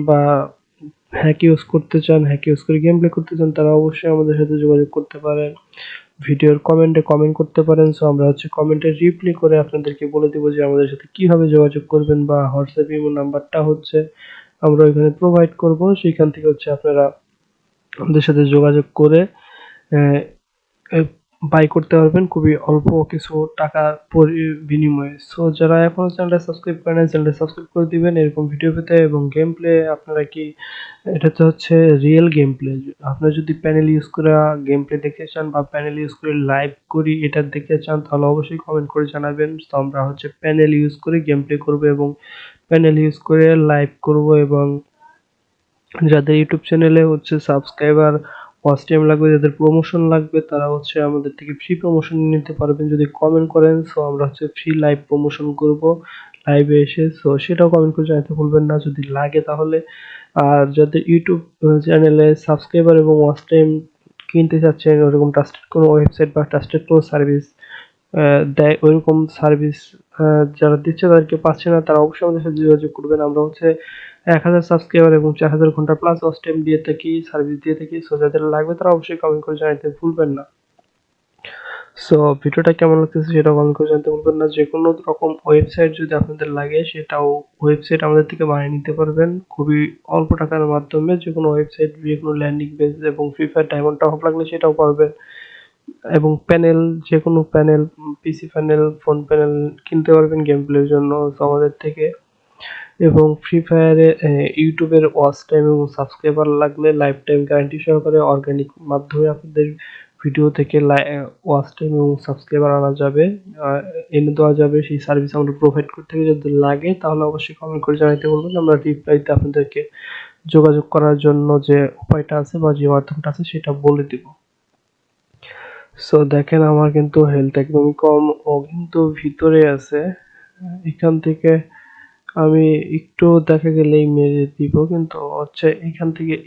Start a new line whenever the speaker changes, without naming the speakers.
বা hack use করতে চান, হ্যাক ইউজ করে গেম প্লে করতে চান, তারা অবশ্যই আমাদের সাথে যোগাযোগ করতে পারেন। ভিডিওর কমেন্টে কমেন্ট করতে পারেন। সো আমরা কমেন্টে রিপ্লাই করে আপনাদেরকে বলে দিব যে আমাদের সাথে কিভাবে যোগাযোগ করবেন, বা হোয়াটসঅ্যাপ ইমো নাম্বারটা আমরা ওইখানে প্রোভাইড করব। সেখান থেকে আপনারা আমাদের সাথে যোগাযোগ করে বাই করতে পারবেন খুবই অল্প কিছু টাকার বিনিময়ে। সো যারা এখনো চ্যানেলটা সাবস্ক্রাইব করেন নাই, চ্যানেলটা সাবস্ক্রাইব করে দিবেন এরকম ভিডিও পেতে। এবং গেম প্লে আপনারা কি, এটা তো রিয়েল গেম প্লে। আপনারা যদি প্যানেল ইউজ করে গেম প্লে দেখতে চান, বা প্যানেল ইউজ করে লাইভ করি এটা দেখতে চান, তাহলে অবশ্যই কমেন্ট করে জানাবেন। তো আমরা প্যানেল ইউজ করে গেম প্লে করব এবং প্যানেল ইউজ করে লাইভ করব। এবং যাদের ইউটিউব চ্যানেলে সাবস্ক্রাইবার ওয়াচ টাইম লাগবে, যাদের প্রমোশন লাগবে, তারা আমাদের থেকে ফ্রি প্রমোশন নিতে পারবেন যদি কমেন্ট করেন। সো আমরা ফ্রি লাইভ প্রমোশন করব লাইভে এসে। সো সেটাও কমেন্ট করে জানাতে ভুলবেন না যদি লাগে তাহলে। আর যাদের ইউটিউব চ্যানেলে সাবস্ক্রাইবার এবং ওয়াচ টাইম কিনতে চাচ্ছেন, ওরকম ট্রাস্টেড কোনো ওয়েবসাইট বা ট্রাস্টেড কোনো সার্ভিস দেয়, ওইরকম সার্ভিস যারা দিচ্ছে তাদেরকে পাচ্ছে না, তারা অবশ্যই আমাদের সাথে যোগাযোগ করবেন। আমরা 1000 সাবস্ক্রাইবার এবং 4000 ঘন্টা প্লাস ওয়াচ টাইম দিয়ে থাকি, সার্ভিস দিয়ে থাকি। সো যাদের লাগবে তারা অবশ্যই কমেন্ট করে জানাতে ভুলবেন না। সো ভিডিওটা কেমন লাগতেছে সেটাও কমেন্ট করে জানাতে ভুলবেন না। যে কোনো রকম ওয়েবসাইট যদি আপনাদের লাগে, সেটাও ওয়েবসাইট আমাদের থেকে বানিয়ে নিতে পারবেন খুবই অল্প টাকার মাধ্যমে। যে কোনো ওয়েবসাইট, যে কোনো ল্যান্ডিং পেজ এবং ফ্রি ফায়ার ডায়মন্ড টপ লাগলে সেটাও পারবেন। এবং প্যানেল, যে কোনো প্যানেল, পিসি প্যানেল, ফোন প্যানেল কিনতে পারবেন গেম প্লের জন্য আমাদের থেকে। এবং ফ্রি ফায়ারে ইউটিউবের ওয়াচ টাইম এবং সাবস্ক্রাইবার লাগলে লাইফ টাইম গ্যারান্টি সহকারে অর্গানিক মাধ্যমে আপনাদের ভিডিও থেকে ওয়াচ টাইম এবং সাবস্ক্রাইবার আনা যাবে, এনে দেওয়া যাবে। সেই সার্ভিস আমরা প্রোভাইড করতে থাকি। যদি লাগে তাহলে অবশ্যই কমেন্ট করে জানাতে বলবেন, আমরা রিপ্লাইতে আপনাদেরকে যোগাযোগ করার জন্য যে উপায়টা আছে বা যে মাধ্যমটা আছে সেটা বলে দিব। সো দেখেন আমার কিন্তু হেলথ একদমই কম, ও কিন্তু ভিতরে আছে। এখান থেকে আমি একটু দেখা গেলেই মেরে দিব, কিন্তু এখান থেকে